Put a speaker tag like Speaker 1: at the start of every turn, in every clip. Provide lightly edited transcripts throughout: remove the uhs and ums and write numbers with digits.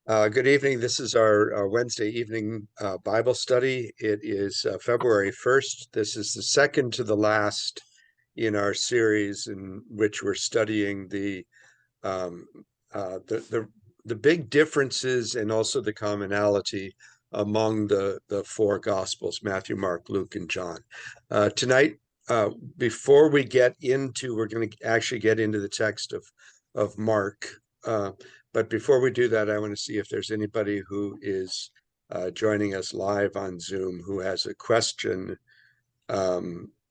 Speaker 1: Good evening. This is our Wednesday evening Bible study. It is February 1st. This is the second to the last in our series in which we're studying um, the big differences and also the commonality among the four Gospels: Matthew, Mark, Luke, and John. Tonight, before we get into, we're going to actually get into the text of Mark. But before we do that, I want to see if there's anybody who is joining us live on Zoom who has a question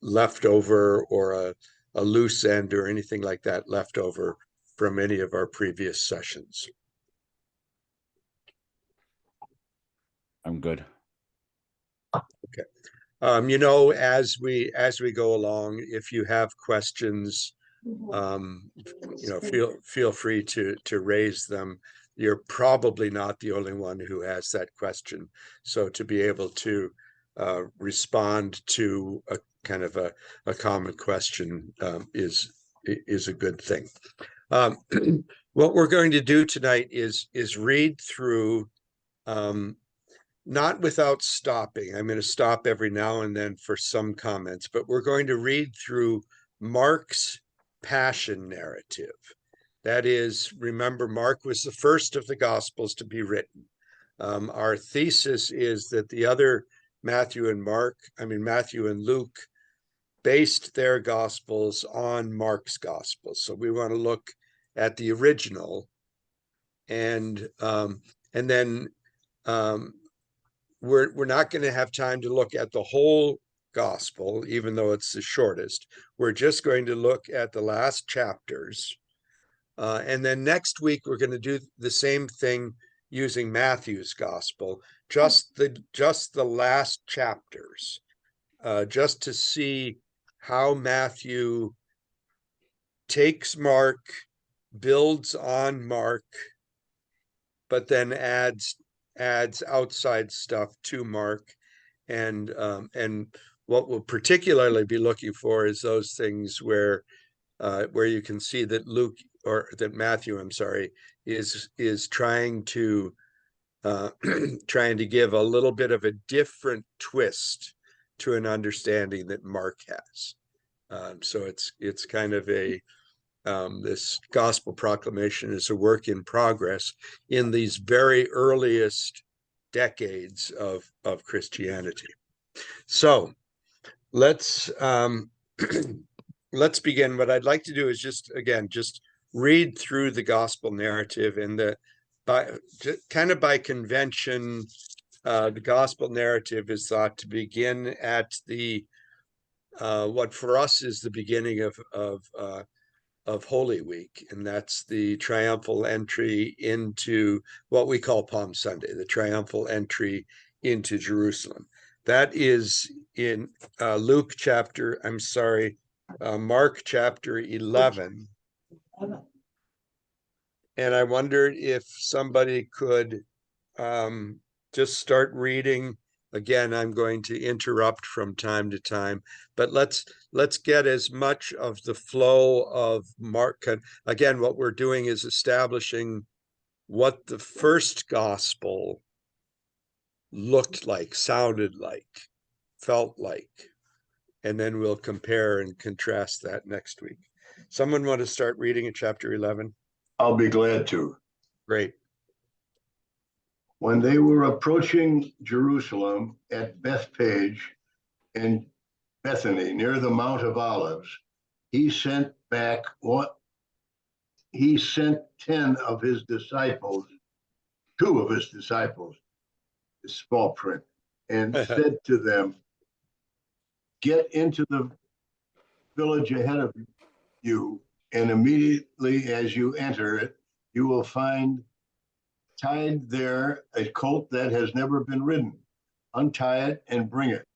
Speaker 1: left over, or a loose end or anything like that left over from any of our previous sessions.
Speaker 2: I'm good.
Speaker 1: Okay. As we go along, if you have questions, feel free to raise them. You're probably not the only one who has that question, so to be able to respond to a kind of a common question is a good thing. What we're going to do tonight is read through, not without stopping. I'm going to stop every now and then for some comments, but we're going to read through Mark's passion narrative. That is, remember, Mark was the first of the Gospels to be written. Our thesis is that the other Matthew and Luke, based their Gospels on Mark's Gospel. So we want to look at the original, and then we're not going to have time to look at the whole gospel, even though it's the shortest. We're just going to look at the last chapters. And then next week, we're going to do the same thing using Matthew's gospel, just the last chapters, just to see how Matthew takes Mark, builds on Mark, but then adds outside stuff to Mark, and what we'll particularly be looking for is those things where you can see that Matthew, I'm sorry, is trying to trying to give a little bit of a different twist to an understanding that Mark has. So it's kind of this gospel proclamation is a work in progress in these very earliest decades of Christianity. So let's let's begin. What I'd like to do is just read through the gospel narrative, and by convention, the gospel narrative is thought to begin at the what for us is the beginning of Holy Week, and that's the triumphal entry into what we call Palm Sunday, the triumphal entry into Jerusalem. That is in Mark chapter 11. And I wondered if somebody could just start reading. Again, I'm going to interrupt from time to time, but let's get as much of the flow of Mark. Again, what we're doing is establishing what the first gospel looked like, sounded like, felt like, and then we'll compare and contrast that next week. Someone want to start reading at chapter 11?
Speaker 3: I'll be glad to.
Speaker 1: Great.
Speaker 3: When they were approaching Jerusalem at Bethphage in Bethany, near the Mount of Olives, he sent 10 of his disciples, 2 of his disciples, small print, and said to them, "Get into the village ahead of you, and immediately as you enter it, you will find tied there a colt that has never been ridden. Untie it and bring it.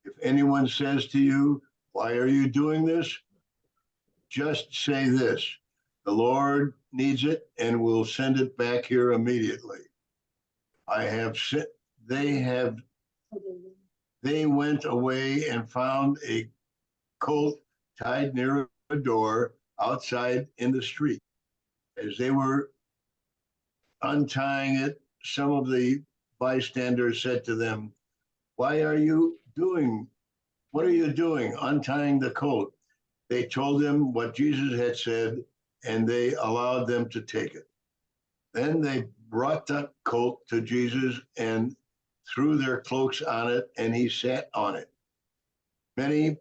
Speaker 3: If anyone says to you, 'Why are you doing this?' just say this, 'The Lord needs it and will send it back here immediately.' They went away and found a colt tied near a door outside in the street. As they were untying it, some of the bystanders said to them, "Why are you doing? What are you doing untying the colt?" They told him what Jesus had said, and they allowed them to take it. Then they brought the colt to Jesus and threw their cloaks on it, and he sat on it. Many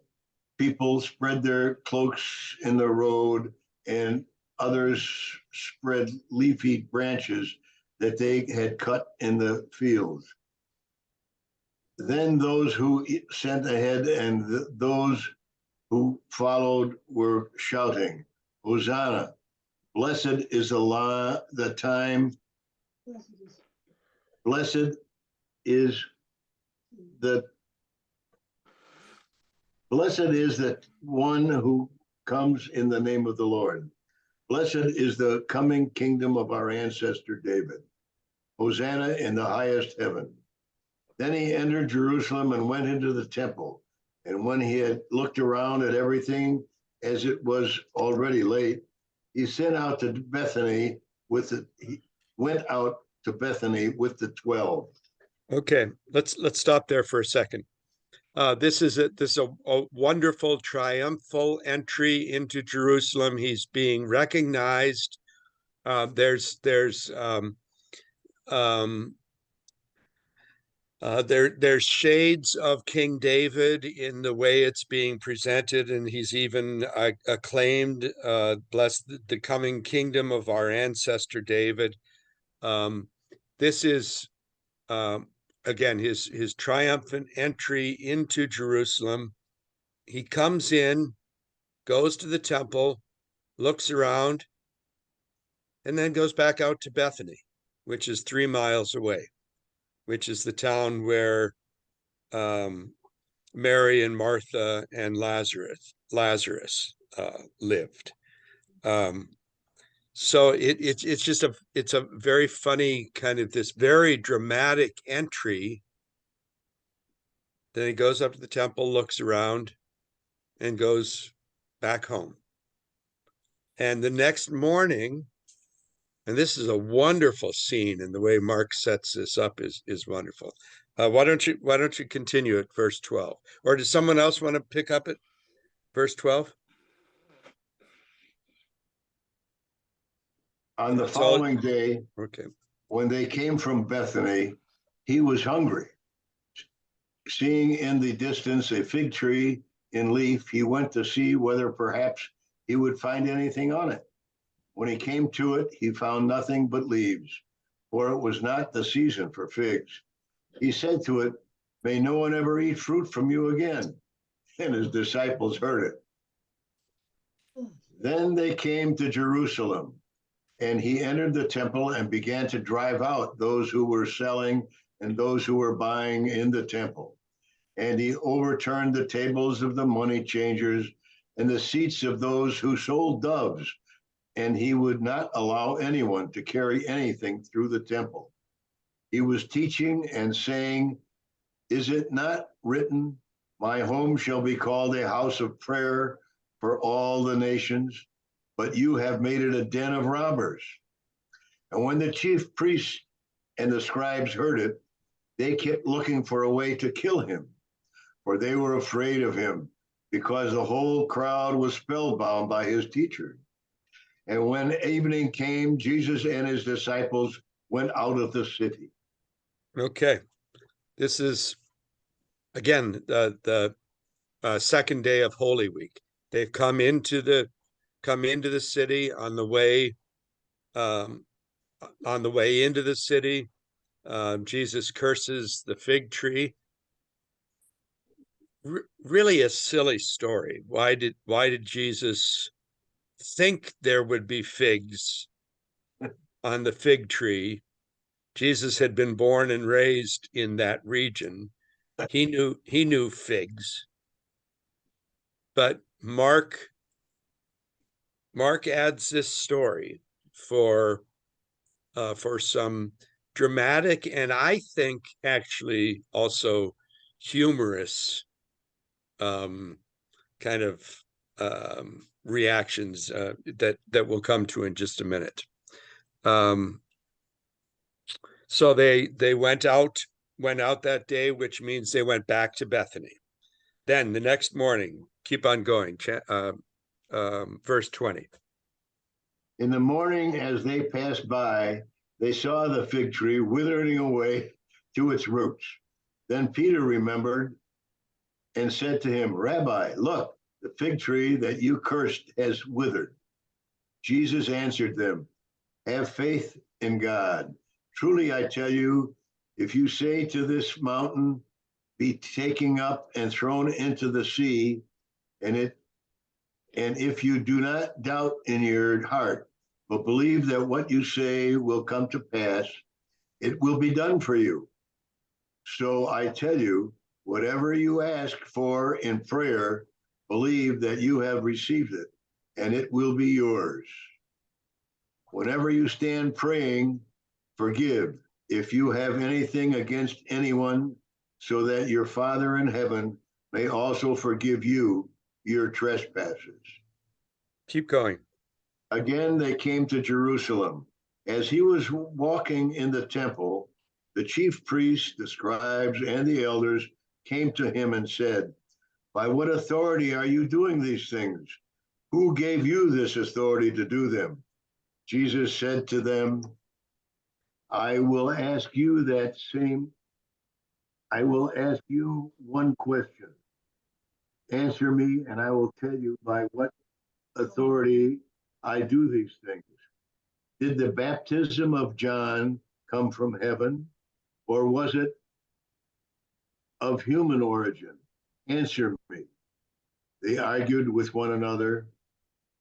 Speaker 3: people spread their cloaks in the road, and others spread leafy branches that they had cut in the fields. Then those who sent ahead and those who followed were shouting, "Hosanna! Blessed is the time. Blessed is the blessed is the one who comes in the name of the Lord. Blessed is the coming kingdom of our ancestor David. Hosanna in the highest heaven." Then he entered Jerusalem and went into the temple. And when he had looked around at everything, as it was already late, he sent out to Bethany he went out to Bethany with the 12.
Speaker 1: Okay, let's stop there for a second. This is a wonderful triumphal entry into Jerusalem. He's being recognized. There's shades of King David in the way it's being presented, and he's even acclaimed, "Blessed the coming kingdom of our ancestor David." This is again his triumphant entry into Jerusalem. He comes in, goes to the temple, looks around, and then goes back out to Bethany, which is 3 miles away, which is the town where Mary and Martha and Lazarus lived. So it's just a very funny kind of this very dramatic entry. Then he goes up to the temple, looks around, and goes back home. And the next morning, and this is a wonderful scene, and the way Mark sets this up is wonderful. Why don't you continue at verse 12? Or does someone else want to pick up at verse 12?
Speaker 3: On the following day,
Speaker 1: okay,
Speaker 3: when they came from Bethany, he was hungry. Seeing in the distance a fig tree in leaf, he went to see whether perhaps he would find anything on it. When he came to it, he found nothing but leaves, for it was not the season for figs. He said to it, "May no one ever eat fruit from you again." And his disciples heard it. Then they came to Jerusalem, and he entered the temple and began to drive out those who were selling and those who were buying in the temple. And he overturned the tables of the money changers and the seats of those who sold doves, and he would not allow anyone to carry anything through the temple. He was teaching and saying, "Is it not written, 'My home shall be called a house of prayer for all the nations'? But you have made it a den of robbers." And when the chief priests and the scribes heard it, they kept looking for a way to kill him, for they were afraid of him, because the whole crowd was spellbound by his teaching. And when evening came, Jesus and his disciples went out of the city.
Speaker 1: Okay, this is again the second day of Holy Week. They've come into the city on the way into the city. Jesus curses the fig tree. Really a silly story. Why did Jesus think there would be figs on the fig tree? Jesus had been born and raised in that region. He knew figs. But Mark adds this story for some dramatic and I think actually also humorous kind of reactions that we'll come to in just a minute. So they went out that day, which means they went back to Bethany. Then the next morning, keep on going, verse 20.
Speaker 3: In the morning, as they passed by, they saw the fig tree withering away to its roots. Then Peter remembered and said to him, Rabbi, look, the fig tree that you cursed has withered. Jesus answered them, have faith in God. Truly, I tell you, if you say to this mountain, be taken up and thrown into the sea, and if you do not doubt in your heart, but believe that what you say will come to pass, it will be done for you. So I tell you, whatever you ask for in prayer, believe that you have received it, and it will be yours. Whenever you stand praying, forgive if you have anything against anyone, so that your Father in heaven may also forgive you your trespasses.
Speaker 1: Keep going.
Speaker 3: Again, they came to Jerusalem. As he was walking in the temple, the chief priests, the scribes, and the elders came to him and said, by what authority are you doing these things? Who gave you this authority to do them? Jesus said to them, I will ask you one question. Answer me, and I will tell you by what authority I do these things. Did the baptism of John come from heaven, or was it of human origin? Answer me. They argued with one another.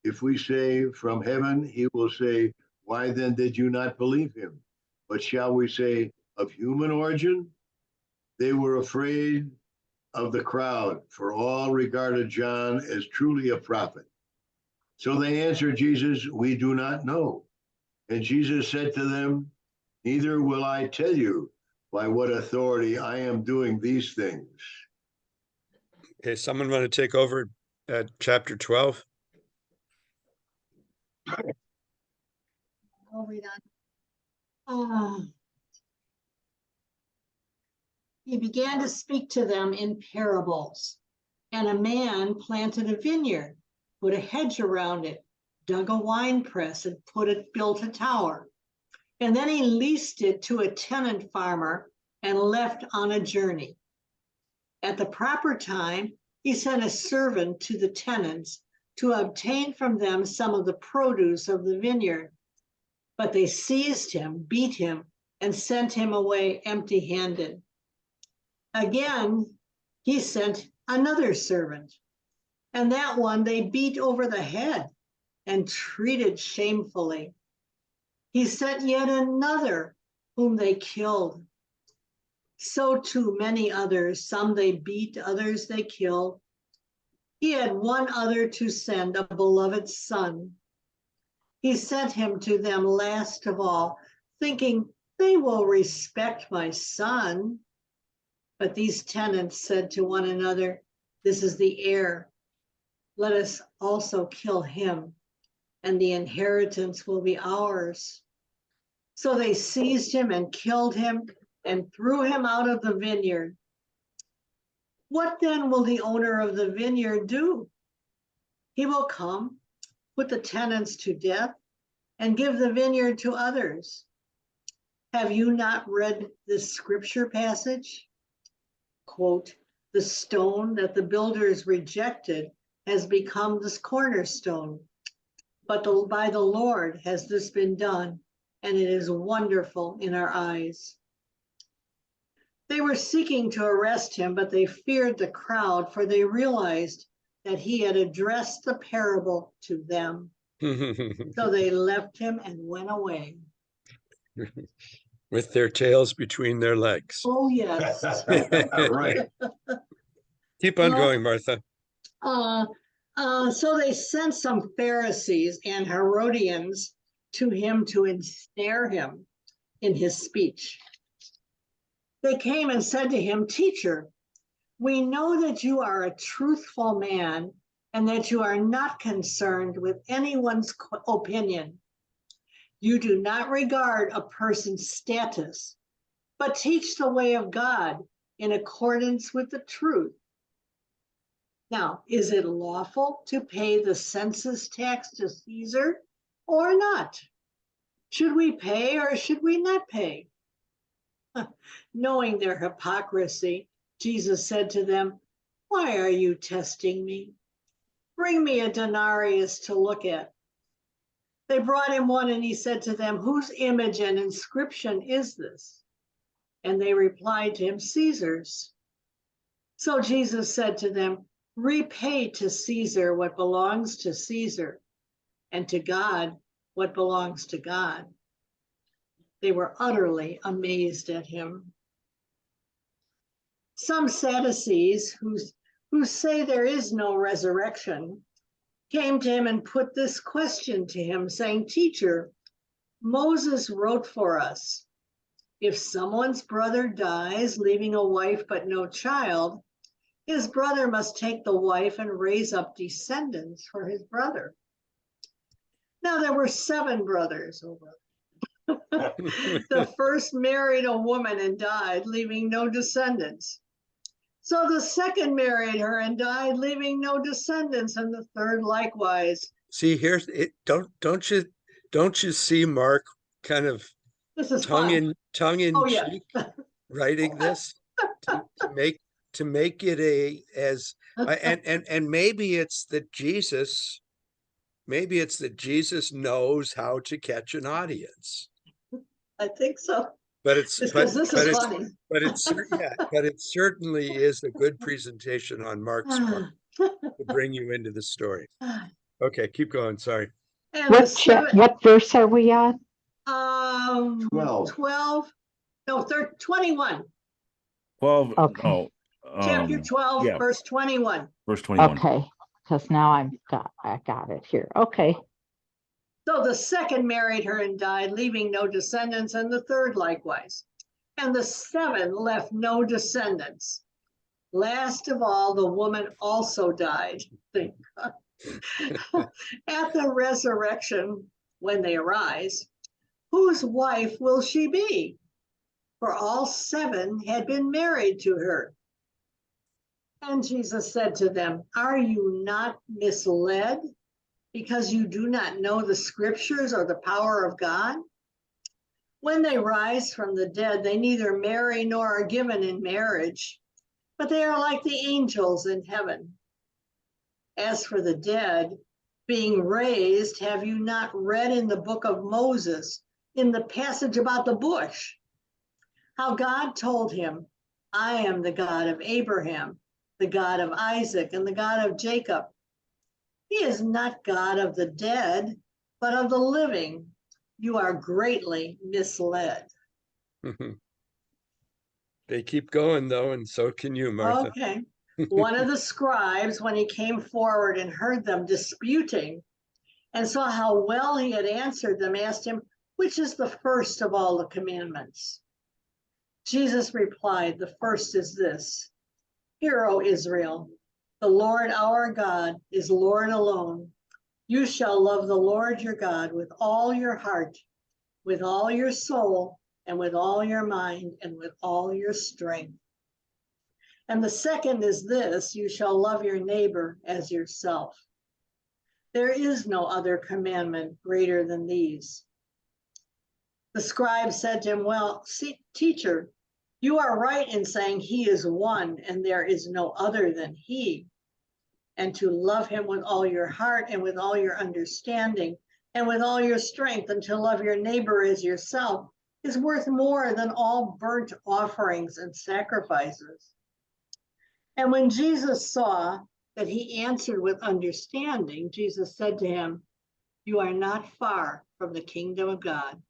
Speaker 3: If we say from heaven, he will say, why then did you not believe him? But shall we say of human origin? They were afraid of the crowd, for all regarded John as truly a prophet. So they answered Jesus, we do not know. And Jesus said to them, neither will I tell you by what authority I am doing these things.
Speaker 1: Okay, someone want to take over at chapter 12?
Speaker 4: I'll read on. He began to speak to them in parables. And a man planted a vineyard, put a hedge around it, dug a wine press, and built a tower. And then he leased it to a tenant farmer and left on a journey. At the proper time, he sent a servant to the tenants to obtain from them some of the produce of the vineyard. But they seized him, beat him, and sent him away empty-handed. Again, he sent another servant, and that one they beat over the head and treated shamefully. He sent yet another, whom they killed. So too many others, some they beat, others they killed. He had one other to send, a beloved son. He sent him to them last of all, thinking, they will respect my son. But these tenants said to one another, this is the heir. Let us also kill him, and the inheritance will be ours. So they seized him and killed him and threw him out of the vineyard. What then will the owner of the vineyard do? He will come, put the tenants to death, and give the vineyard to others. Have you not read this scripture passage? Quote, the stone that the builders rejected has become this cornerstone. But by the Lord has this been done, and it is wonderful in our eyes. They were seeking to arrest him, but they feared the crowd, for they realized that he had addressed the parable to them. So they left him and went away.
Speaker 1: With their tails between their legs.
Speaker 4: Oh, yes.
Speaker 3: Right.
Speaker 1: Keep on going, Martha.
Speaker 4: So they sent some Pharisees and Herodians to him to ensnare him in his speech. They came and said to him, Teacher, we know that you are a truthful man and that you are not concerned with anyone's opinion. You do not regard a person's status, but teach the way of God in accordance with the truth. Now, is it lawful to pay the census tax to Caesar or not? Should we pay or should we not pay? Knowing their hypocrisy, Jesus said to them, why are you testing me? Bring me a denarius to look at. They brought him one, and he said to them, whose image and inscription is this? And they replied to him, Caesar's. So Jesus said to them, repay to Caesar what belongs to Caesar, and to God what belongs to God. They were utterly amazed at him. Some Sadducees who say there is no resurrection came to him and put this question to him, saying, Teacher, Moses wrote for us, if someone's brother dies, leaving a wife but no child, his brother must take the wife and raise up descendants for his brother. Now there were 7 brothers. The first married a woman and died, leaving no descendants. So the second married her and died, leaving no descendants, and the third likewise.
Speaker 1: See, here's it. Don't you see Mark kind of
Speaker 4: This is
Speaker 1: tongue
Speaker 4: fun.
Speaker 1: in
Speaker 4: Oh, yeah.
Speaker 1: cheek writing this to make it and maybe it's that Jesus knows how to catch an audience.
Speaker 4: I think so.
Speaker 1: But it's
Speaker 4: Because this is funny.
Speaker 1: but it certainly is a good presentation on Mark's part to bring you into the story. Okay, keep going. Sorry.
Speaker 4: And
Speaker 5: What verse are we on?
Speaker 3: 12.
Speaker 4: No, 21.
Speaker 2: 12.
Speaker 5: Okay.
Speaker 2: No.
Speaker 4: Chapter 12,
Speaker 2: yeah.
Speaker 4: verse 21.
Speaker 2: Verse 21.
Speaker 5: Okay, because now I got it here. Okay.
Speaker 4: So the second married her and died, leaving no descendants, and the third likewise. And the 7 left no descendants. Last of all, the woman also died. At the resurrection, when they arise, whose wife will she be? For all 7 had been married to her. And Jesus said to them, are you not misled? Because you do not know the scriptures or the power of God? When they rise from the dead, they neither marry nor are given in marriage, but they are like the angels in heaven. As for the dead, being raised, have you not read in the book of Moses, in the passage about the bush, how God told him, I am the God of Abraham, the God of Isaac, and the God of Jacob. He is not God of the dead, but of the living. You are greatly misled.
Speaker 1: They keep going, though, and so can you, Martha.
Speaker 4: Okay. One of the scribes, when he came forward and heard them disputing and saw how well he had answered them, asked him, which is the first of all the commandments? Jesus replied, the first is this, Hear, O Israel, the Lord our God is Lord alone. You shall love the Lord your God with all your heart, with all your soul, and with all your mind, and with all your strength. And the second is this, you shall love your neighbor as yourself. There is no other commandment greater than these. The scribe said to him, well, see, teacher, you are right in saying he is one and there is no other than he. And to love him with all your heart and with all your understanding and with all your strength, and to love your neighbor as yourself is worth more than all burnt offerings and sacrifices. And when Jesus saw that he answered with understanding, Jesus said to him, you are not far from the kingdom of God.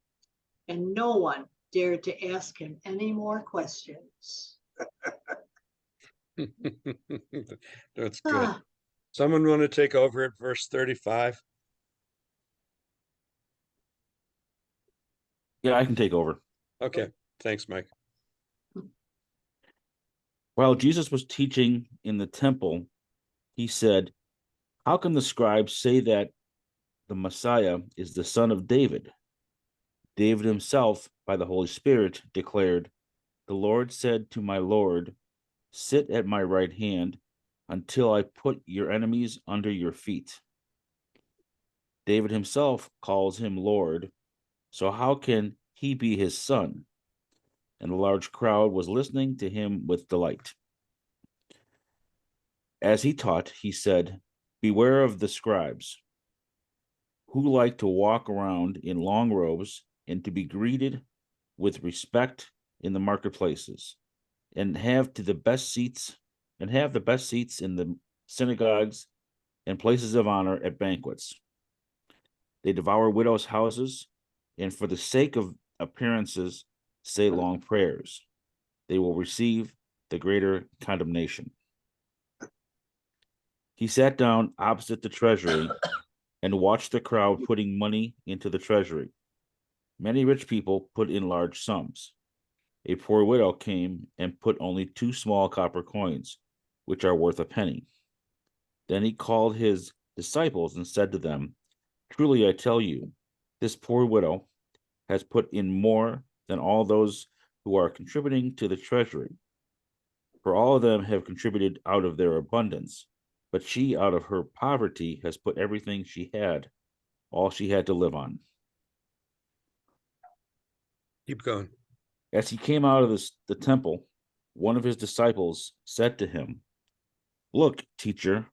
Speaker 4: And no one dared to ask him any more questions.
Speaker 1: That's good. Someone want to take over at verse 35?
Speaker 2: Yeah, I can take over.
Speaker 1: Okay, thanks, Mike.
Speaker 2: While Jesus was teaching in the temple, he said, how can the scribes say that the Messiah is the son of David? David himself, by the Holy Spirit, declared, The Lord said to my Lord, sit at my right hand until I put your enemies under your feet. David himself calls him Lord, so how can he be his son? And a large crowd was listening to him with delight. As he taught, he said, beware of the scribes, who like to walk around in long robes and to be greeted with respect in the marketplaces, and have the best seats in the synagogues and places of honor at banquets. They devour widows' houses, and for the sake of appearances, say long prayers. They will receive the greater condemnation. He sat down opposite the treasury and watched the crowd putting money into the treasury. Many rich people put in large sums. A poor widow came and put only 2 small copper coins, which are worth a penny. Then he called his disciples and said to them, truly I tell you, this poor widow has put in more than all those who are contributing to the treasury. For all of them have contributed out of their abundance, but she out of her poverty has put everything she had, all she had to live on.
Speaker 1: Keep going.
Speaker 2: As he came out of the temple, one of his disciples said to him, look, teacher,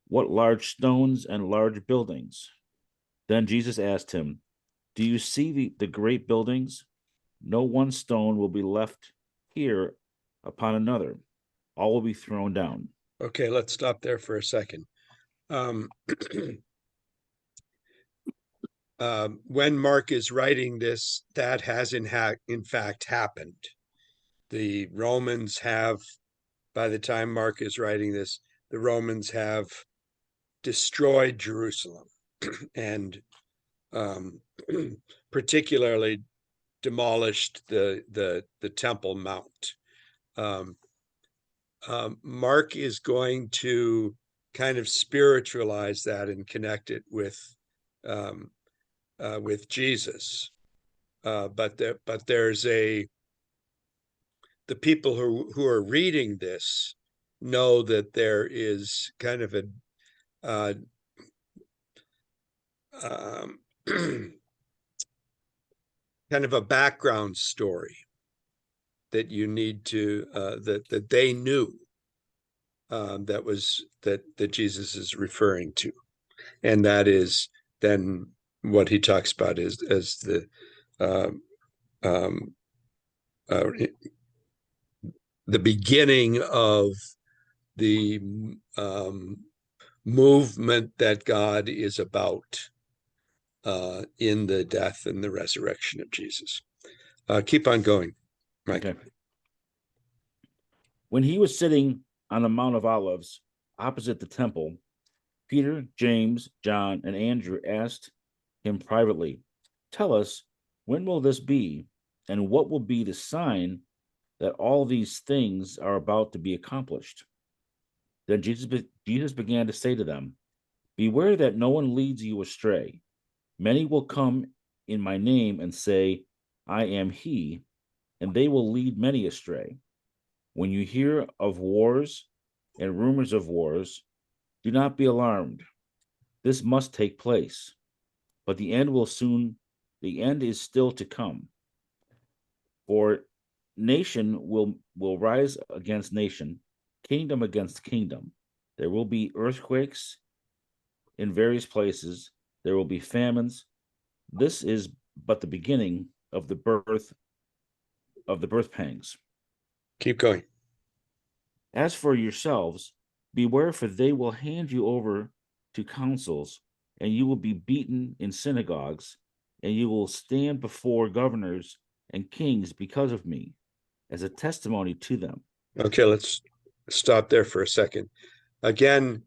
Speaker 2: what large stones and large buildings. Then Jesus asked him, do you see the great buildings? No one stone will be left here upon another. All will be thrown down.
Speaker 1: Okay, let's stop there for a second. When Mark is writing this, that has in fact happened. The Romans have, by the time Mark is writing this, the Romans have destroyed Jerusalem and particularly demolished the Temple Mount. Mark is going to kind of spiritualize that and connect it with Jesus, but there's the people who are reading this know that there is kind of a kind of a background story that you need to that they knew that Jesus is referring to, and that is then what he talks about is as the beginning of the movement that God is about in the death and the resurrection of Jesus. Keep on going, Mike.
Speaker 2: Okay. When he was sitting on the Mount of Olives opposite the temple, Peter, James, John, and Andrew asked him privately, tell us, when will this be, and what will be the sign that all these things are about to be accomplished? Then Jesus began to say to them, beware that no one leads you astray. Many will come in my name and say, I am he, and they will lead many astray. When you hear of wars and rumors of wars, do not be alarmed. This must take place, but the end is still to come. For nation will rise against nation, kingdom against kingdom. There will be earthquakes in various places. There will be famines. This is but the beginning of the birth pangs.
Speaker 1: Keep going.
Speaker 2: As for yourselves, beware, for they will hand you over to councils, and you will be beaten in synagogues, and you will stand before governors and kings because of me, as a testimony to them.
Speaker 1: Okay, let's stop there for a second. Again,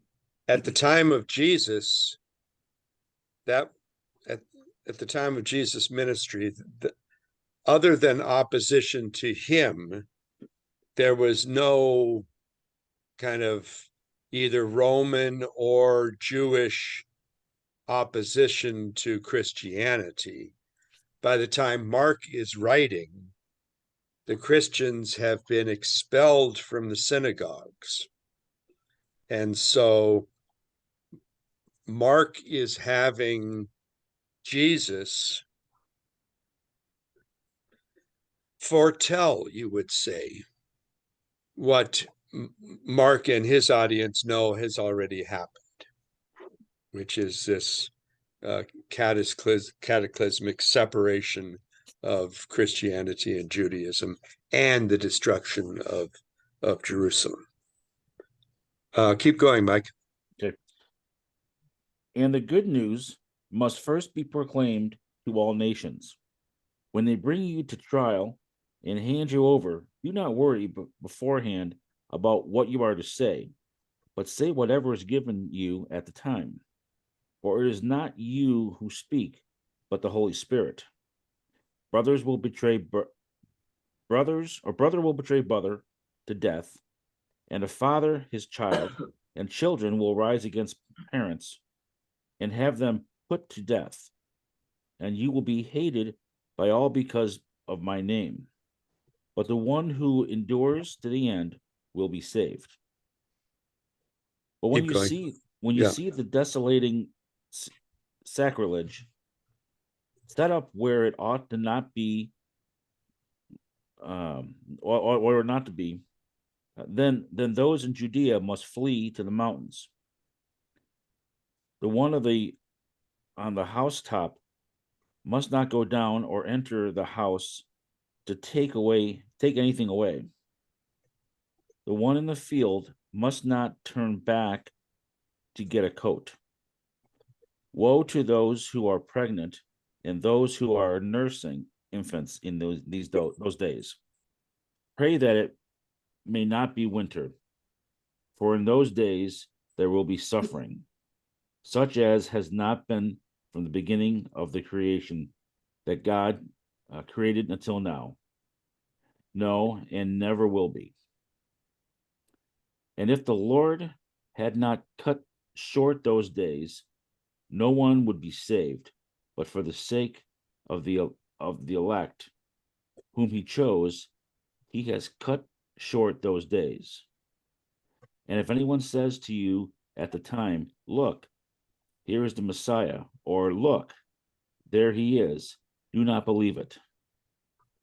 Speaker 1: at the time of Jesus, at the time of Jesus' ministry, other than opposition to him, there was no kind of either Roman or Jewish opposition to Christianity. By the time Mark is writing, the Christians have been expelled from the synagogues. And so Mark is having Jesus foretell, you would say, what Mark and his audience know has already happened, which is this cataclysmic separation of Christianity and Judaism and the destruction of Jerusalem. Keep going, Mike.
Speaker 2: Okay. And the good news must first be proclaimed to all nations. When they bring you to trial and hand you over, do not worry beforehand about what you are to say, but say whatever is given you at the time. For it is not you who speak, but the Holy Spirit. Brother will betray brother to death, and a father his child, and children will rise against parents and have them put to death. And you will be hated by all because of my name. But the one who endures to the end will be saved. But when
Speaker 1: Keep going.
Speaker 2: you see the desolating sacrilege set up where it ought to not be, or not to be, then those in Judea must flee to the mountains. The one on the housetop must not go down or enter the house to take anything away. The one in the field must not turn back to get a coat. Woe to those who are pregnant and those who are nursing infants in those days. Pray that it may not be winter, for in those days there will be suffering, such as has not been from the beginning of the creation that God created until now. No, and never will be. And if the Lord had not cut short those days, no one would be saved, but for the sake of the elect, whom he chose, he has cut short those days. And if anyone says to you at the time, look, here is the Messiah, or look, there he is, do not believe it.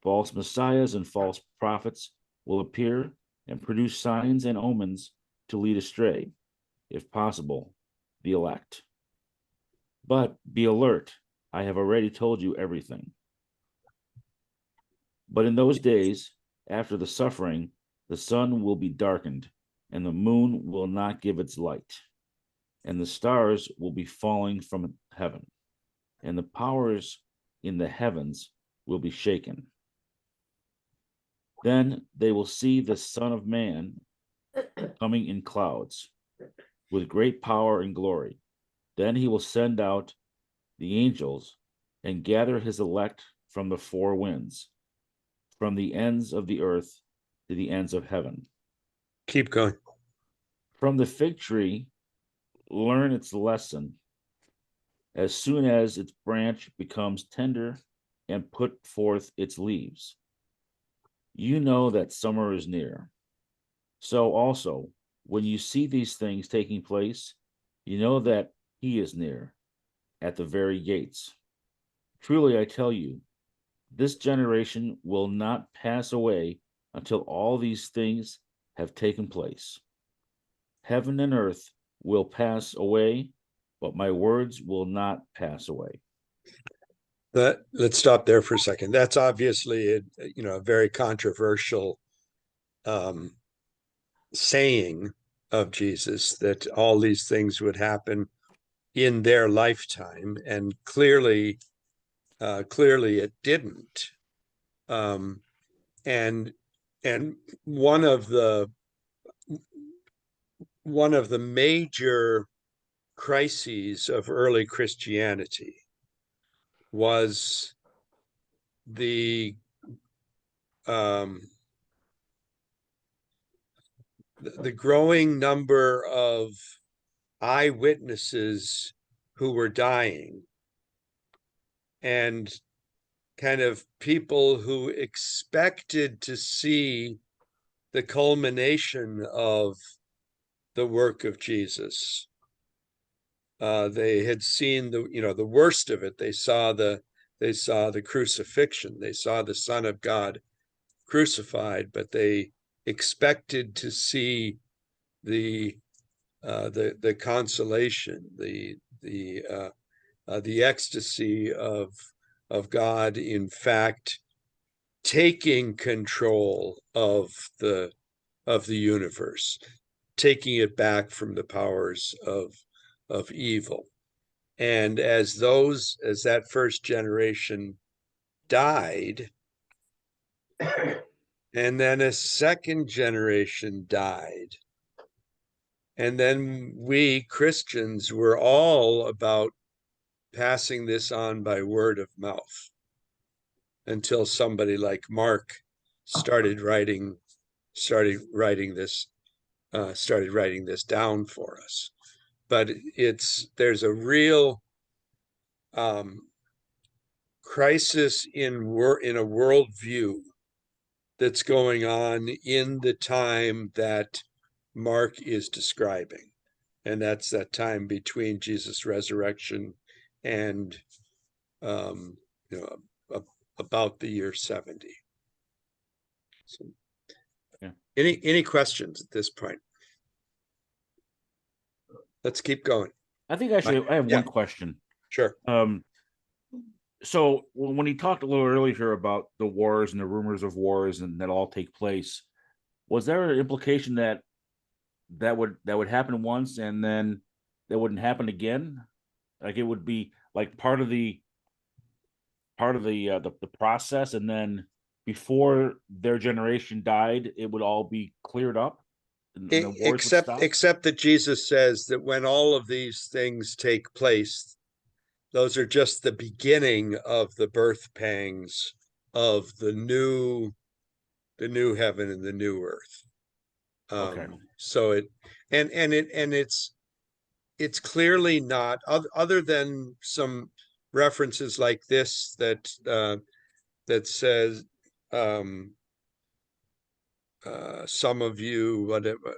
Speaker 2: False messiahs and false prophets will appear and produce signs and omens to lead astray, if possible, the elect. But be alert, I have already told you everything. But in those days, after the suffering, the sun will be darkened, and the moon will not give its light, and the stars will be falling from heaven, and the powers in the heavens will be shaken. Then they will see the Son of Man coming in clouds with great power and glory. Then he will send out the angels and gather his elect from the four winds, from the ends of the earth to the ends of heaven.
Speaker 1: Keep going.
Speaker 2: From the fig tree, learn its lesson. As soon as its branch becomes tender and put forth its leaves, you know that summer is near. So also, when you see these things taking place, you know that he is near, at the very gates. Truly, I tell you, this generation will not pass away until all these things have taken place. Heaven and earth will pass away, but my words will not pass away.
Speaker 1: Let's stop there for a second. That's obviously a very controversial saying of Jesus, that all these things would happen in their lifetime, and clearly it didn't. And one of the major crises of early Christianity was the growing number of eyewitnesses who were dying, and kind of people who expected to see the culmination of the work of Jesus. They had seen the worst of it. They saw the crucifixion. They saw the Son of God crucified, but they expected to see the consolation, the ecstasy of God, in fact, taking control of the universe, taking it back from the powers of evil. And as that first generation died, and then a second generation died, and then we Christians were all about passing this on by word of mouth until somebody like Mark started writing this down for us. But there's a real crisis in a worldview that's going on in the time that Mark is describing, and that's that time between Jesus' resurrection and about the year 70. So,
Speaker 2: yeah.
Speaker 1: Any questions at this point? Let's keep going.
Speaker 2: I think I have one question.
Speaker 1: Sure.
Speaker 2: So when he talked a little earlier about the wars and the rumors of wars and that all take place, was there an implication that would happen once and then that wouldn't happen again? Like it would be like part of the process, and then before their generation died, it would all be cleared up, and the wars would stop?
Speaker 1: Except that Jesus says that when all of these things take place, those are just the beginning of the birth pangs of the new heaven and the new earth.
Speaker 2: Okay.
Speaker 1: So it's clearly not, other than some references like this that says some of you, whatever.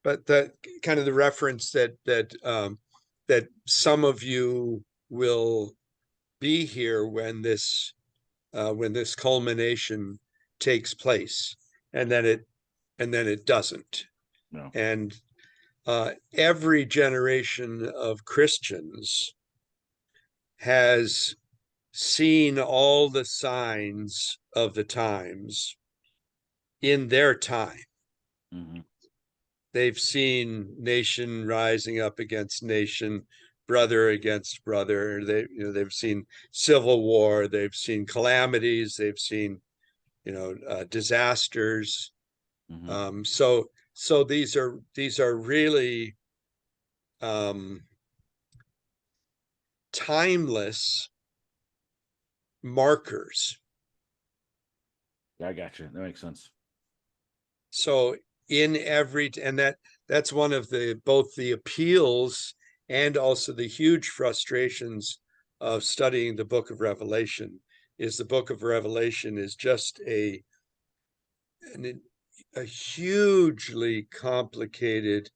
Speaker 1: But that kind of the reference that some of you will be here when this culmination takes place, and then it doesn't.
Speaker 2: No.
Speaker 1: And every generation of Christians has seen all the signs of the times in their time.
Speaker 2: Mm-hmm.
Speaker 1: They've seen nation rising up against nation, brother against brother. They've seen civil war. They've seen calamities. They've seen disasters.
Speaker 2: Mm-hmm.
Speaker 1: So these are really timeless markers.
Speaker 2: Yeah, I got you. That makes sense.
Speaker 1: So that's one of both the appeals and also the huge frustrations of studying the book of Revelation. Is the book of Revelation is just a hugely complicated,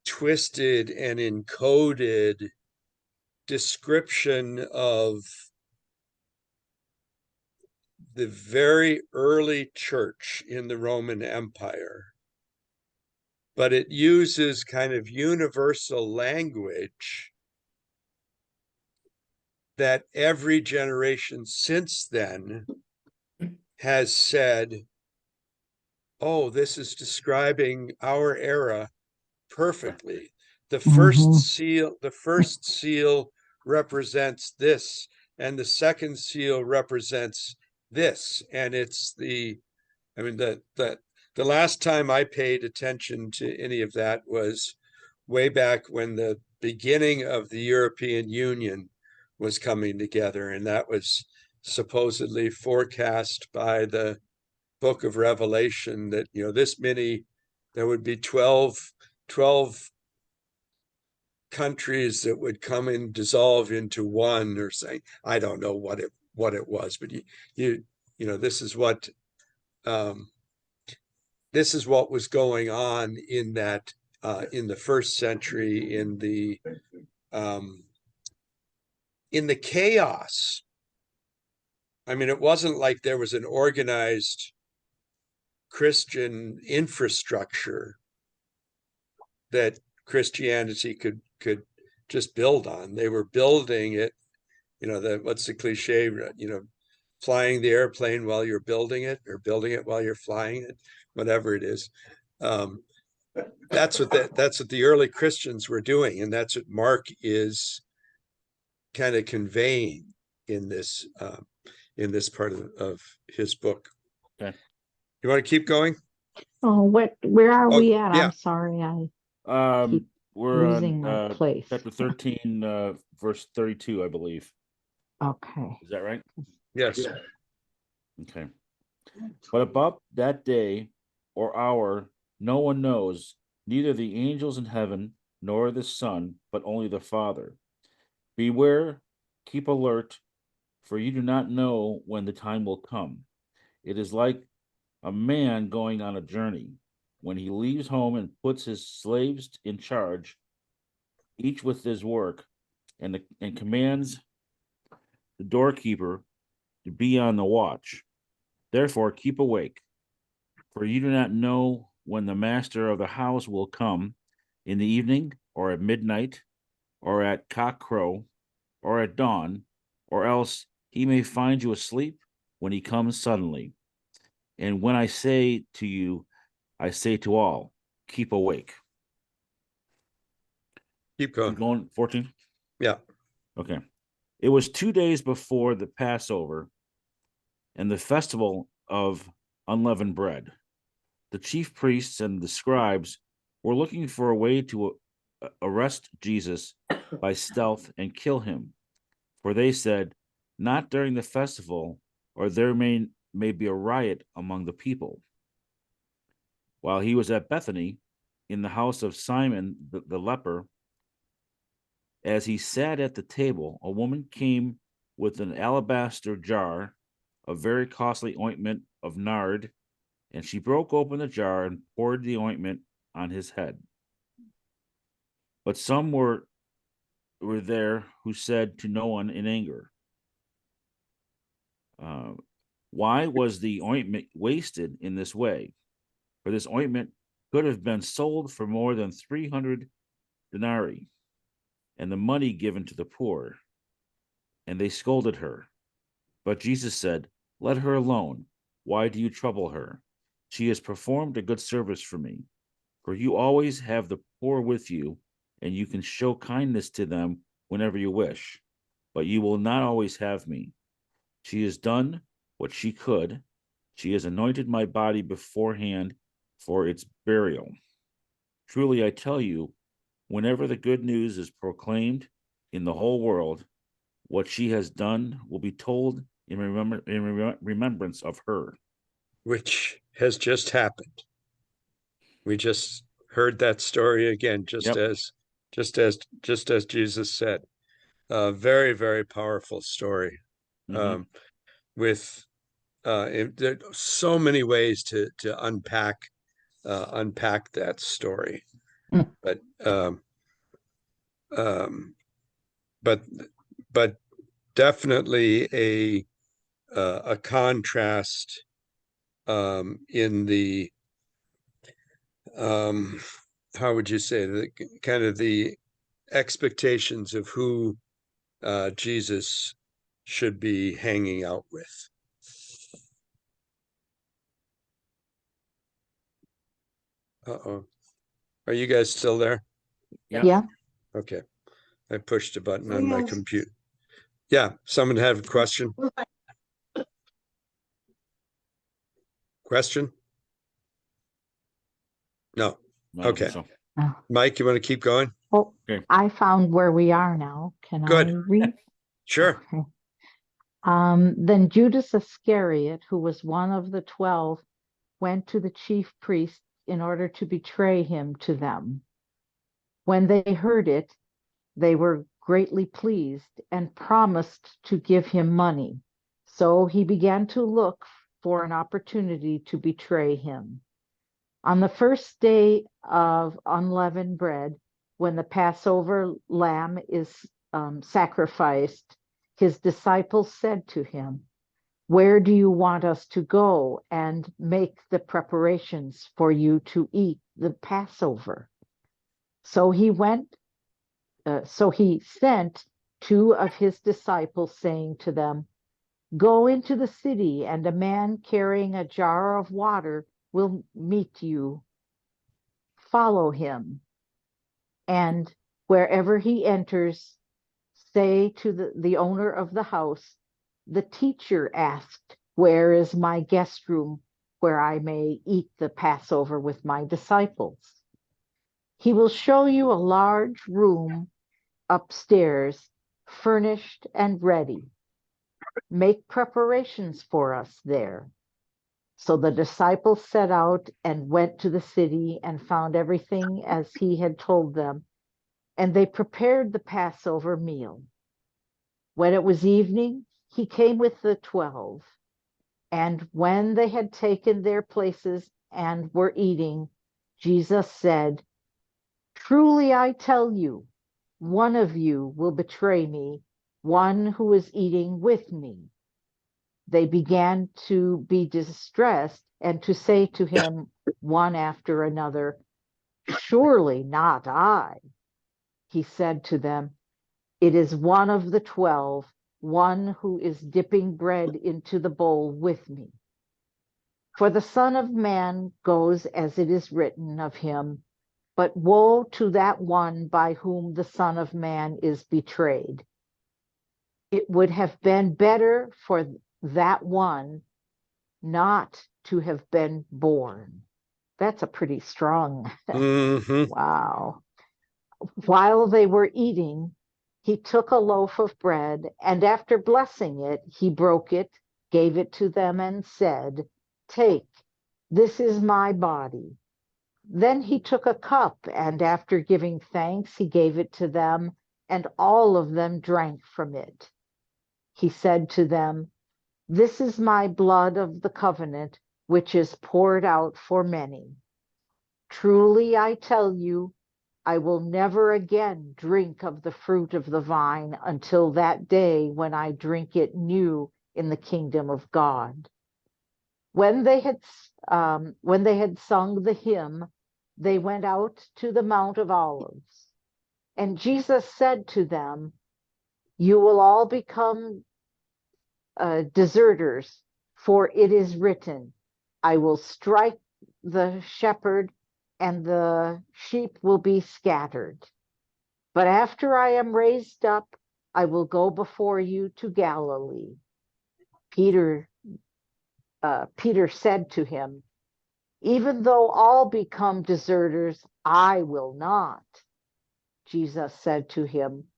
Speaker 1: twisted, and encoded description of the very early church in the Roman Empire, but it uses kind of universal language that every generation since then has said, oh, this is describing our era perfectly. The first seal represents this, and the second seal represents this. And it's the last time I paid attention to any of that was way back when the beginning of the European Union was coming together, and that was supposedly forecast by the book of Revelation that, this many, there would be 12 countries that would come and dissolve into one, or saying, I don't know what it was, but this is what was going on in that in the first century, in the chaos. I mean, it wasn't like there was an organized Christian infrastructure that Christianity could just build on. They were building it, what's the cliche, flying the airplane while you're building it, or building it while you're flying it, whatever it is. That's what the early Christians were doing, and that's what Mark is kind of conveying in this part of his book.
Speaker 2: Okay.
Speaker 1: You want to keep going?
Speaker 5: Oh, where are we at?
Speaker 1: yeah.
Speaker 5: I'm sorry, keep
Speaker 2: We're
Speaker 5: losing my
Speaker 2: on
Speaker 5: place.
Speaker 2: chapter 13, verse 32, I believe.
Speaker 5: Okay.
Speaker 2: Is that right?
Speaker 1: Yes.
Speaker 3: Yeah.
Speaker 2: Okay. But about that day or hour, no one knows, neither the angels in heaven nor the Son, but only the Father. Beware, keep alert, for you do not know when the time will come. It is like a man going on a journey, when he leaves home and puts his slaves in charge, each with his work, and commands the doorkeeper to be on the watch. Therefore, keep awake, for you do not know when the master of the house will come, in the evening, or at midnight, or at cockcrow, or at dawn, or else he may find you asleep when he comes suddenly. And when I say to you, I say to all, keep awake.
Speaker 1: Keep going.
Speaker 2: Keep going, 14?
Speaker 1: Yeah.
Speaker 2: Okay. It was 2 days before the Passover and the festival of unleavened bread. The chief priests and the scribes were looking for a way to arrest Jesus by stealth and kill him. For they said, not during the festival, or there may be a riot among the people. While he was at Bethany, in the house of Simon the leper, as he sat at the table, a woman came with an alabaster jar of very costly ointment of nard, and she broke open the jar and poured the ointment on his head. But some were there who said to no one in anger, why was the ointment wasted in this way? For this ointment could have been sold for more than 300 denarii, and the money given to the poor. And they scolded her. But Jesus said, let her alone. Why do you trouble her? She has performed a good service for me. For you always have the poor with you, and you can show kindness to them whenever you wish. But you will not always have me. She has done what she could. She has anointed my body beforehand for its burial. Truly, I tell you, whenever the good news is proclaimed in the whole world, what she has done will be told in remembrance of her.
Speaker 1: Which has just happened. We just heard that story again, just as Jesus said. Very, very powerful story. With there are so many ways to unpack that story. But definitely a contrast in the how would you say, the kind of the expectations of who Jesus should be hanging out with. Uh-oh. Are you guys still there?
Speaker 5: Yeah.
Speaker 1: Okay. I pushed a button on my computer. Yeah, someone have a question? Question? No. Okay.
Speaker 2: So.
Speaker 5: Oh.
Speaker 1: Mike, you want to keep going?
Speaker 5: Oh,
Speaker 2: Okay.
Speaker 5: I found where we are now. Can
Speaker 1: Good.
Speaker 5: I read?
Speaker 1: Sure.
Speaker 5: Okay. Then Judas Iscariot, who was one of the 12, went to the chief priests in order to betray him to them. When they heard it, they were greatly pleased and promised to give him money. So he began to look for an opportunity to betray him. On the first day of unleavened bread, when the Passover lamb is sacrificed, his disciples said to him, "Where do you want us to go and make the preparations for you to eat the Passover?" So he sent two of his disciples, saying to them, "Go into the city, and a man carrying a jar of water will meet you. Follow him, and wherever he enters, say to the owner of the house, 'The teacher asked, where is my guest room where I may eat the Passover with my disciples?' He will show you a large room upstairs, furnished and ready. Make preparations for us there." So the disciples set out and went to the city and found everything as he had told them, and they prepared the Passover meal. When it was evening, he came with the 12, and when they had taken their places and were eating, Jesus said, "Truly I tell you, one of you will betray me, one who is eating with me." They began to be distressed and to say to him one after another, "Surely not I." He said to them, "It is one of the 12, one who is dipping bread into the bowl with me. For the Son of Man goes as it is written of him, but woe to that one by whom the Son of Man is betrayed. It would have been better for that one not to have been born." That's a pretty strong,
Speaker 1: Mhm.
Speaker 5: wow. While they were eating, he took a loaf of bread, and after blessing it, he broke it, gave it to them, and said, "Take, this is my body." Then he took a cup, and after giving thanks, he gave it to them, and all of them drank from it. He said to them, "This is my blood of the covenant, which is poured out for many. Truly I tell you, I will never again drink of the fruit of the vine until that day when I drink it new in the kingdom of God." When they had sung the hymn, they went out to the Mount of Olives. And Jesus said to them, "You will all become deserters, for it is written, I will strike the shepherd, and the sheep will be scattered. But after I am raised up, I will go before you to Galilee." Peter said to him, "Even though all become deserters, I will not." Jesus said to him,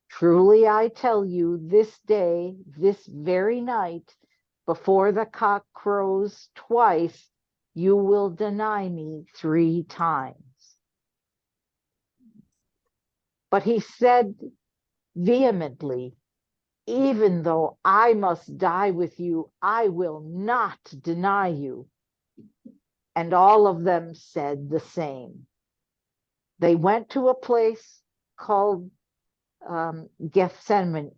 Speaker 5: "Truly I tell you, this day, this very night, before the cock crows twice, you will deny me 3 times." But he said vehemently, "Even though I must die with you, I will not deny you." And all of them said the same. They went to a place called Gethsemane,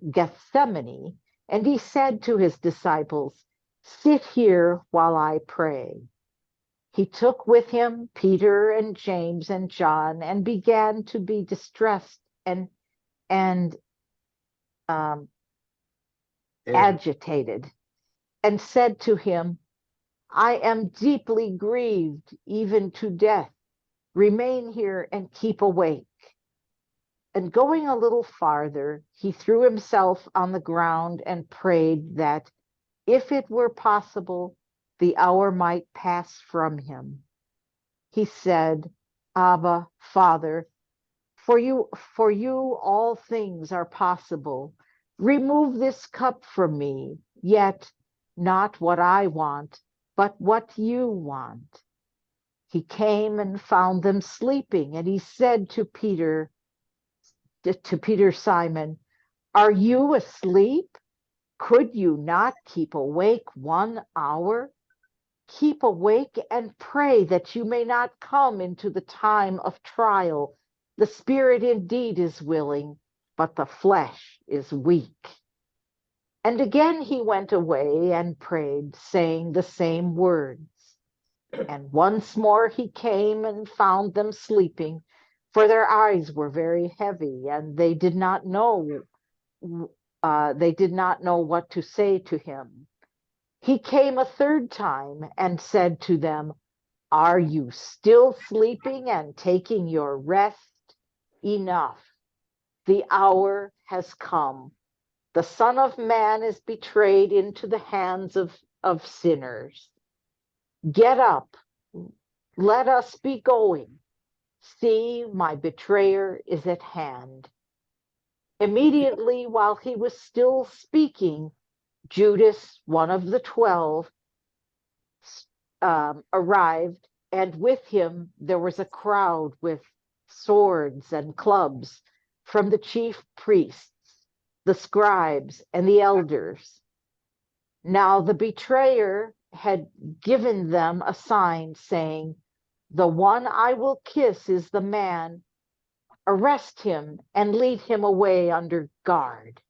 Speaker 5: and he said to his disciples, "Sit here while I pray." He took with him Peter and James and John and began to be distressed and agitated, and said to him, "I am deeply grieved, even to death. Remain here and keep awake." And going a little farther, he threw himself on the ground and prayed that, if it were possible, the hour might pass from him. He said, "Abba, Father, for you all things are possible. Remove this cup from me, yet not what I want, but what you want. He came and found them sleeping, and he said to Peter, Simon, are you asleep? Could you not keep awake 1 hour? Keep awake and pray that you may not come into the time of trial. The spirit indeed is willing, but the flesh is weak. And again he went away and prayed, saying the same words. And once more he came and found them sleeping, for their eyes were very heavy, and they did not know what to say to him. He came a third time and said to them, are you still sleeping and taking your rest? Enough. The hour has come. The Son of Man is betrayed into the hands of sinners. Get up. Let us be going. See, my betrayer is at hand. Immediately, while he was still speaking, Judas, one of the 12, arrived, and with him there was a crowd with swords and clubs from the chief priests, the scribes, and the elders. Now the betrayer had given them a sign, saying, the one I will kiss is the man. Arrest him and lead him away under guard.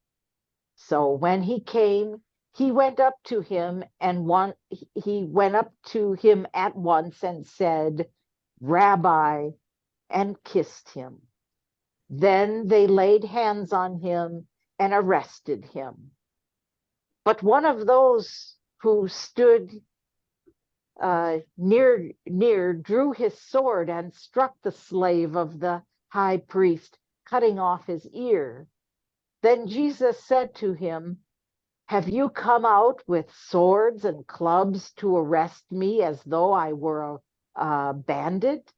Speaker 5: So when he came, he went up to him at once and said, Rabbi, and kissed him. Then they laid hands on him and arrested him. But one of those who stood near drew his sword and struck the slave of the high priest, cutting off his ear. Then Jesus said to him, have you come out with swords and clubs to arrest me as though I were a bandit?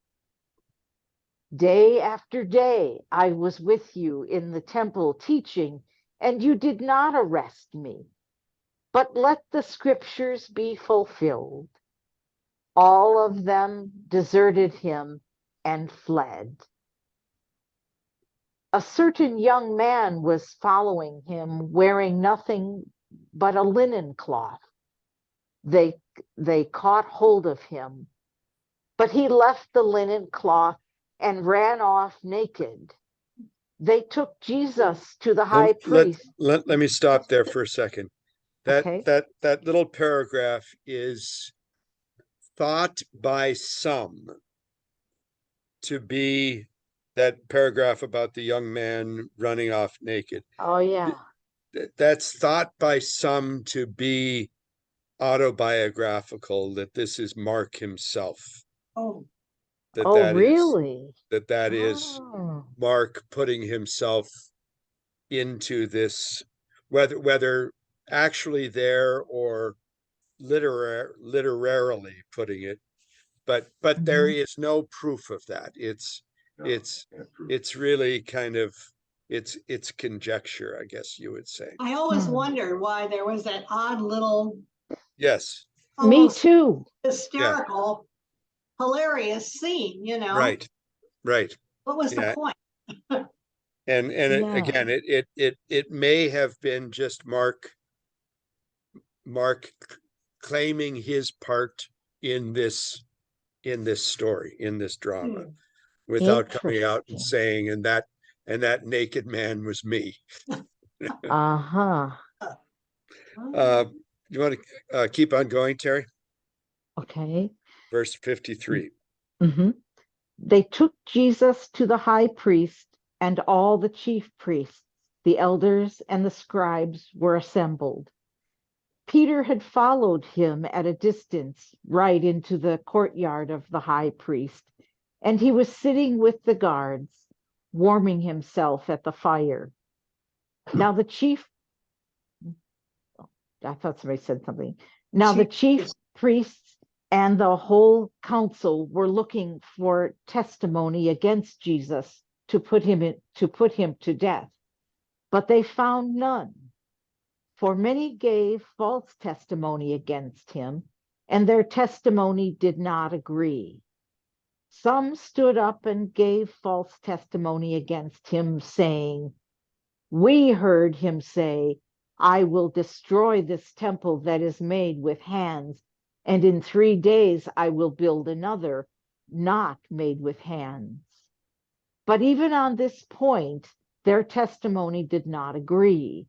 Speaker 5: Day after day I was with you in the temple teaching, and you did not arrest me. But let the scriptures be fulfilled. All of them deserted him and fled. A certain young man was following him, wearing nothing but a linen cloth. They caught hold of him, but he left the linen cloth and ran off naked. They took Jesus to the high priest.
Speaker 1: Let me stop there for a second.
Speaker 5: Okay.
Speaker 1: That little paragraph is thought by some to be that paragraph about the young man running off naked.
Speaker 5: Oh, yeah.
Speaker 1: That's thought by some to be autobiographical, that this is Mark himself.
Speaker 4: Oh,
Speaker 5: Really?
Speaker 1: That is
Speaker 5: Oh.
Speaker 1: Mark putting himself into this, whether actually there or literarily putting it, but there is no proof of that. It's really kind of it's conjecture, I guess you would say.
Speaker 4: I always wondered why there was that odd little,
Speaker 1: Yes.
Speaker 5: Me
Speaker 4: almost
Speaker 5: too.
Speaker 4: hysterical, hilarious scene,
Speaker 1: Right.
Speaker 4: What was the
Speaker 1: Yeah.
Speaker 4: point?
Speaker 1: And
Speaker 5: Yeah.
Speaker 1: again, it may have been just Mark claiming his part in this story, in this drama, without coming out and saying, and that naked man was me.
Speaker 5: Uh-huh.
Speaker 1: You want to keep on going, Terry?
Speaker 5: Okay.
Speaker 1: Verse 53.
Speaker 5: Mm-hmm. They took Jesus to the high priest, and all the chief priests, the elders, and the scribes were assembled. Peter had followed him at a distance right into the courtyard of the high priest, and he was sitting with the guards, warming himself at the fire. Now the chief, I thought somebody said something. Now the chief priests and the whole council were looking for testimony against Jesus to put him to death, but they found none. For many gave false testimony against him, and their testimony did not agree. Some stood up and gave false testimony against him, saying, "We heard him say, 'I will destroy this temple that is made with hands, and in 3 days I will build another, not made with hands.' But even on this point, their testimony did not agree.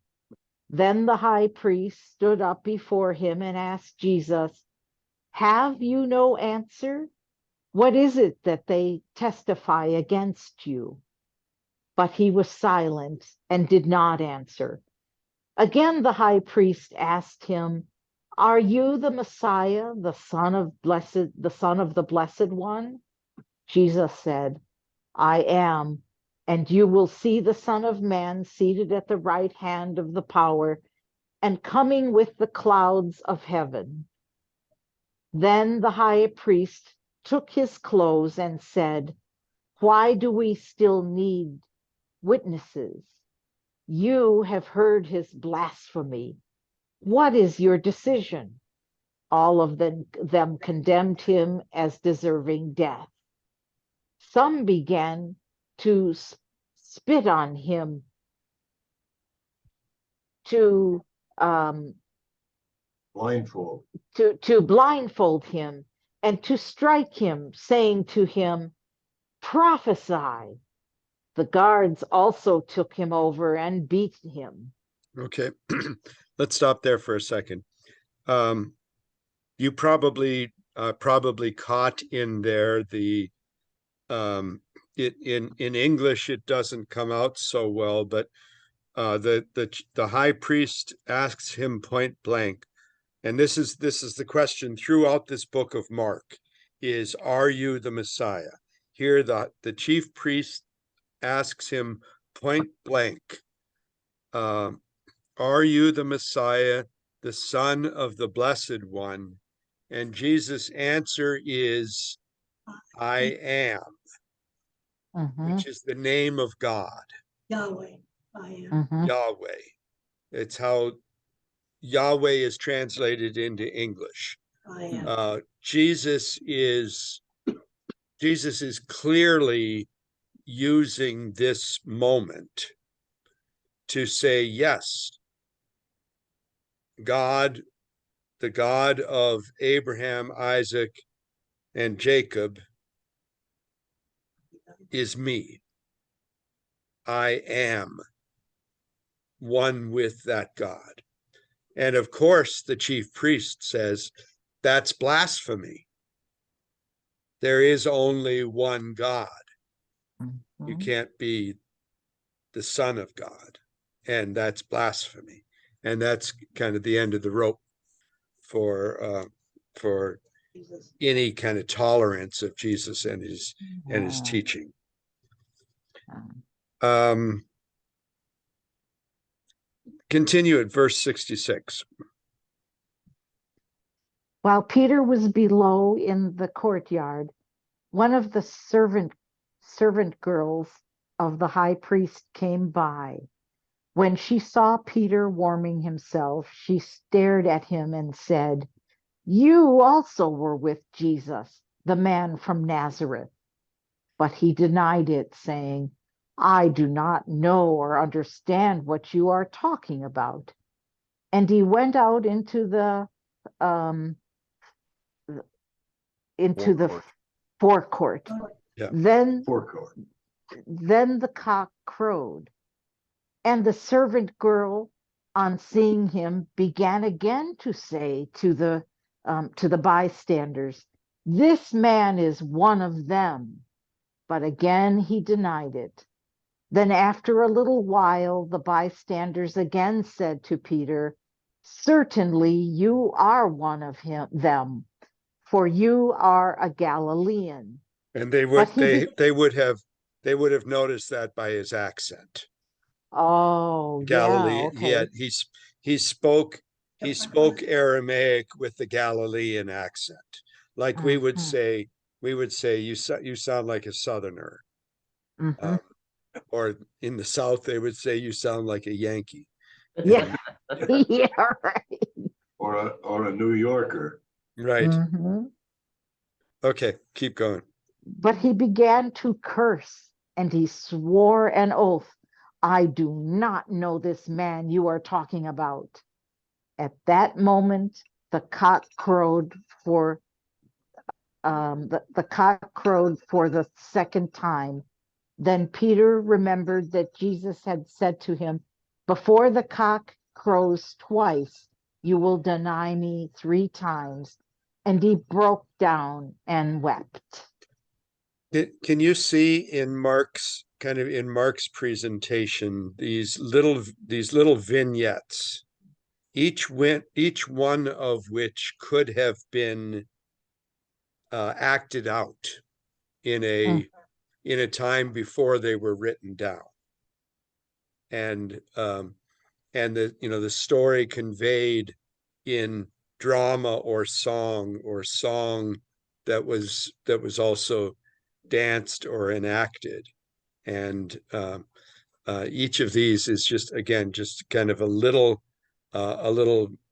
Speaker 5: Then the high priest stood up before him and asked Jesus, 'Have you no answer? What is it that they testify against you?' But he was silent and did not answer. Again, the high priest asked him, 'Are you the Messiah, the Son of the Blessed One?' Jesus said, 'I am, and you will see the Son of Man seated at the right hand of the power and coming with the clouds of heaven.' Then the high priest took his clothes and said, 'Why do we still need witnesses? You have heard his blasphemy. What is your decision?' All of them condemned him as deserving death. Some began to spit on him, to
Speaker 3: Blindfold.
Speaker 5: to blindfold him, and to strike him, saying to him, 'Prophesy.' The guards also took him over and beat him.
Speaker 1: Okay, let's stop there for a second. You probably caught in there the in English it doesn't come out so well, but the high priest asks him point blank, and this is the question throughout this book of Mark, is, are you the Messiah? Here the chief priest asks him point blank, are you the Messiah, the Son of the Blessed One? And Jesus' answer is, I am, which is the name of God.
Speaker 4: Yahweh, I am.
Speaker 1: Yahweh. It's how Yahweh is translated into English.
Speaker 4: I am.
Speaker 1: Jesus is clearly using this moment to say, yes, God, the God of Abraham, Isaac, and Jacob, is me. I am one with that God. And of course, the chief priest says, that's blasphemy. There is only one God. You can't be the Son of God. And that's blasphemy. And that's kind of the end of the rope for
Speaker 4: Jesus.
Speaker 1: any kind of tolerance of Jesus and his teaching. Continue at verse 66.
Speaker 5: While Peter was below in the courtyard, one of the servant girls of the high priest came by. When she saw Peter warming himself, she stared at him and said, "You also were with Jesus, the man from Nazareth." But he denied it, saying, "I do not know or understand what you are talking about." And he went out into the forecourt.
Speaker 1: Yeah.
Speaker 5: Then
Speaker 3: Forecourt.
Speaker 5: the cock crowed, and the servant girl, on seeing him, began again to say to the bystanders, "This man is one of them." But again he denied it. Then after a little while, the bystanders again said to Peter, "Certainly you are one of them, for you are a Galilean."
Speaker 1: And they would have noticed that by his accent.
Speaker 5: Oh,
Speaker 1: Galilee,
Speaker 5: yeah, okay.
Speaker 1: he spoke Aramaic with the Galilean accent. Like we would say, you sound like a Southerner. Or in the South, they would say you sound like a Yankee.
Speaker 5: Yeah, yeah, right.
Speaker 3: Or a New Yorker.
Speaker 1: Right.
Speaker 5: Mhm.
Speaker 1: Okay, keep going.
Speaker 5: But he began to curse, and he swore an oath, I do not know this man you are talking about. At that moment, the cock crowed for the cock crowed for the second time. Then Peter remembered that Jesus had said to him, before the cock crows twice, you will deny me 3 times. And he broke down and wept.
Speaker 1: Can you see in Mark's presentation these little vignettes, each one of which could have been acted out in
Speaker 5: Mm.
Speaker 1: a time before they were written down, and the story conveyed in drama or song that was also danced or enacted, and each of these is just kind of a little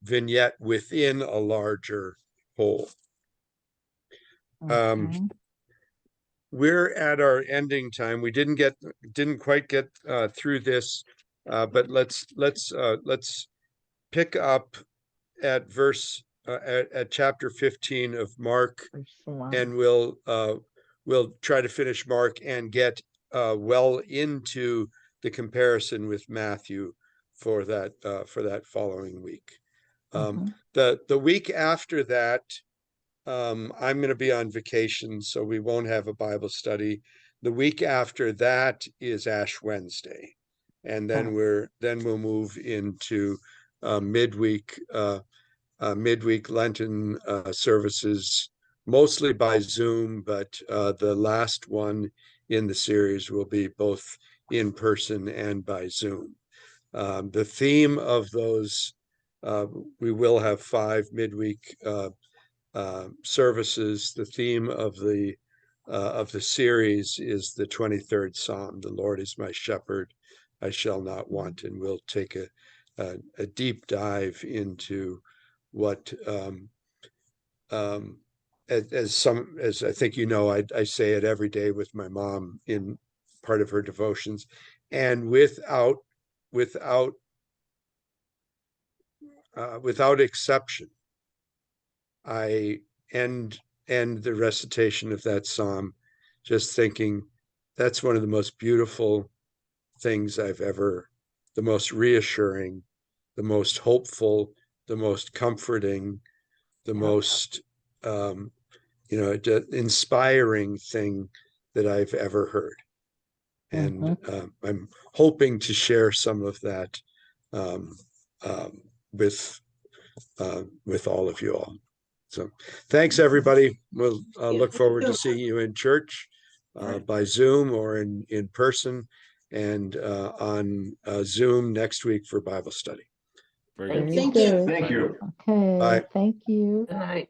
Speaker 1: vignette within a larger whole.
Speaker 5: Okay.
Speaker 1: We're at our ending time. We didn't quite get through this, but let's pick up at at chapter 15 of Mark, and we'll try to finish Mark and get well into the comparison with Matthew for that following week. The week after that, I'm going to be on vacation, so we won't have a Bible study. The week after that is Ash Wednesday, and then we'll move into midweek Lenten services, mostly by Zoom, but the last one in the series will be both in person and by Zoom. The theme of those, we will have 5 midweek services. The theme of the series is the 23rd Psalm. The Lord is my shepherd, I shall not want. And we'll take a deep dive into what as I think I say it every day with my mom in part of her devotions, and without exception, I end the recitation of that psalm just thinking that's one of the most beautiful things the most reassuring, the most hopeful, the most comforting, the most inspiring thing that I've ever heard. And I'm hoping to share some of that with all of you all. So thanks, everybody. We'll look forward to seeing you in church by Zoom or in person, and on Zoom next week for Bible study.
Speaker 2: Very good.
Speaker 4: Thank you.
Speaker 3: Thank you.
Speaker 5: Okay.
Speaker 1: Bye.
Speaker 5: Thank you.
Speaker 6: Good night.